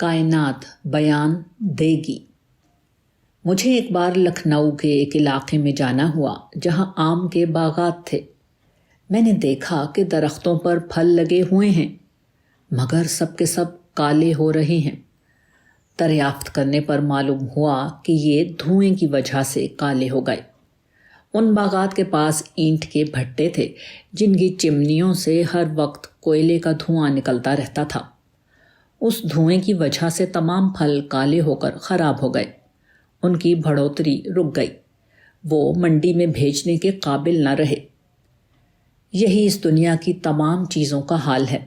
کائنات بیان دے گی۔ مجھے ایک بار لکھنؤ کے ایک علاقے میں جانا ہوا جہاں آم کے باغات تھے۔ میں نے دیکھا کہ درختوں پر پھل لگے ہوئے ہیں مگر سب کے سب کالے ہو رہے ہیں۔ دریافت کرنے پر معلوم ہوا کہ یہ دھوئیں کی وجہ سے کالے ہو گئے۔ ان باغات کے پاس اینٹ کے بھٹے تھے جن کی چمنیوں سے ہر وقت کوئلے کا دھواں نکلتا رہتا تھا۔ اس دھوئیں کی وجہ سے تمام پھل کالے ہو کر خراب ہو گئے، ان کی بڑھوتری رک گئی، وہ منڈی میں بھیجنے کے قابل نہ رہے۔ یہی اس دنیا کی تمام چیزوں کا حال ہے۔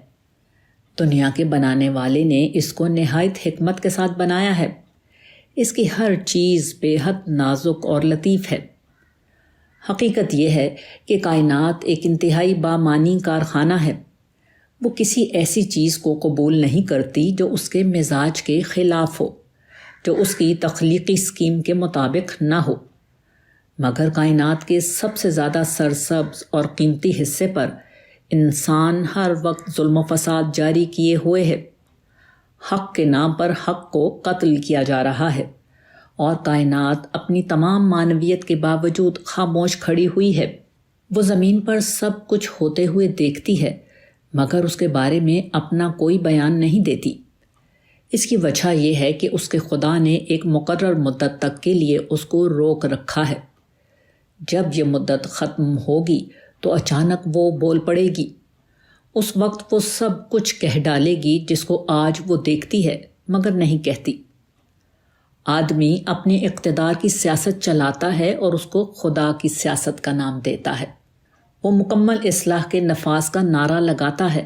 دنیا کے بنانے والے نے اس کو نہایت حکمت کے ساتھ بنایا ہے۔ اس کی ہر چیز بے حد نازک اور لطیف ہے۔ حقیقت یہ ہے کہ کائنات ایک انتہائی بامعنی کارخانہ ہے۔ وہ کسی ایسی چیز کو قبول نہیں کرتی جو اس کے مزاج کے خلاف ہو، جو اس کی تخلیقی اسکیم کے مطابق نہ ہو۔ مگر کائنات کے سب سے زیادہ سرسبز اور قیمتی حصے پر انسان ہر وقت ظلم و فساد جاری کیے ہوئے ہے۔ حق کے نام پر حق کو قتل کیا جا رہا ہے، اور کائنات اپنی تمام معنویت کے باوجود خاموش کھڑی ہوئی ہے۔ وہ زمین پر سب کچھ ہوتے ہوئے دیکھتی ہے مگر اس کے بارے میں اپنا کوئی بیان نہیں دیتی۔ اس کی وجہ یہ ہے کہ اس کے خدا نے ایک مقرر مدت تک کے لیے اس کو روک رکھا ہے۔ جب یہ مدت ختم ہوگی تو اچانک وہ بول پڑے گی۔ اس وقت وہ سب کچھ کہہ ڈالے گی جس کو آج وہ دیکھتی ہے مگر نہیں کہتی۔ آدمی اپنے اقتدار کی سیاست چلاتا ہے اور اس کو خدا کی سیاست کا نام دیتا ہے۔ وہ مکمل اصلاح کے نفاذ کا نعرہ لگاتا ہے،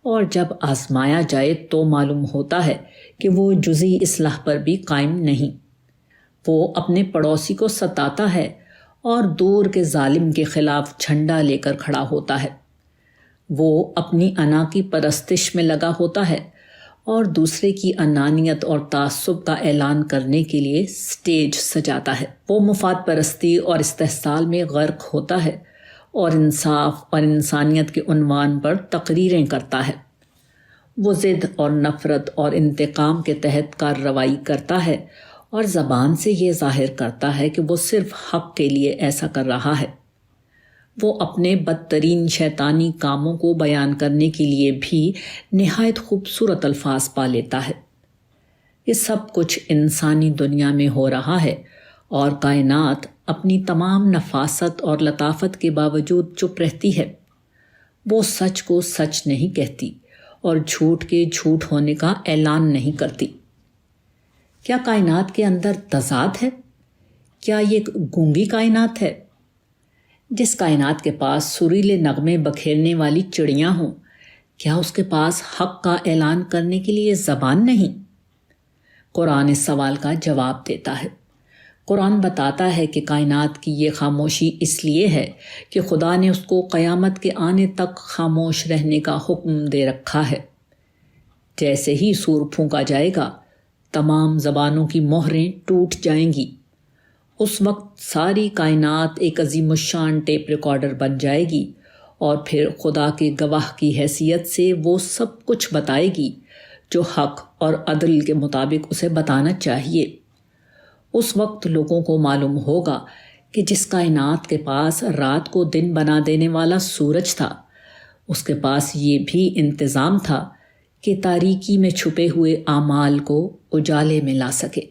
اور جب آزمایا جائے تو معلوم ہوتا ہے کہ وہ جزئی اصلاح پر بھی قائم نہیں۔ وہ اپنے پڑوسی کو ستاتا ہے اور دور کے ظالم کے خلاف جھنڈا لے کر کھڑا ہوتا ہے۔ وہ اپنی انا کی پرستش میں لگا ہوتا ہے اور دوسرے کی انانیت اور تعصب کا اعلان کرنے کے لیے سٹیج سجاتا ہے۔ وہ مفاد پرستی اور استحصال میں غرق ہوتا ہے اور انصاف اور انسانیت کے عنوان پر تقریریں کرتا ہے۔ وہ ضد اور نفرت اور انتقام کے تحت کارروائی کرتا ہے اور زبان سے یہ ظاہر کرتا ہے کہ وہ صرف حق کے لیے ایسا کر رہا ہے۔ وہ اپنے بدترین شیطانی کاموں کو بیان کرنے کے لیے بھی نہایت خوبصورت الفاظ پا لیتا ہے۔ یہ سب کچھ انسانی دنیا میں ہو رہا ہے، اور کائنات اپنی تمام نفاست اور لطافت کے باوجود چپ رہتی ہے۔ وہ سچ کو سچ نہیں کہتی اور جھوٹ کے جھوٹ ہونے کا اعلان نہیں کرتی۔ کیا کائنات کے اندر تضاد ہے؟ کیا یہ ایک گونگی کائنات ہے؟ جس کائنات کے پاس سریلے نغمے بکھیرنے والی چڑیاں ہوں، کیا اس کے پاس حق کا اعلان کرنے کے لیے زبان نہیں؟ قرآن اس سوال کا جواب دیتا ہے۔ قرآن بتاتا ہے کہ کائنات کی یہ خاموشی اس لیے ہے کہ خدا نے اس کو قیامت کے آنے تک خاموش رہنے کا حکم دے رکھا ہے۔ جیسے ہی سور پھونکا جائے گا، تمام زبانوں کی مہریں ٹوٹ جائیں گی۔ اس وقت ساری کائنات ایک عظیم الشان ٹیپ ریکارڈر بن جائے گی، اور پھر خدا کے گواہ کی حیثیت سے وہ سب کچھ بتائے گی جو حق اور عدل کے مطابق اسے بتانا چاہیے۔ اس وقت لوگوں کو معلوم ہوگا کہ جس کائنات کے پاس رات کو دن بنا دینے والا سورج تھا، اس کے پاس یہ بھی انتظام تھا کہ تاریکی میں چھپے ہوئے اعمال کو اجالے میں لا سکے۔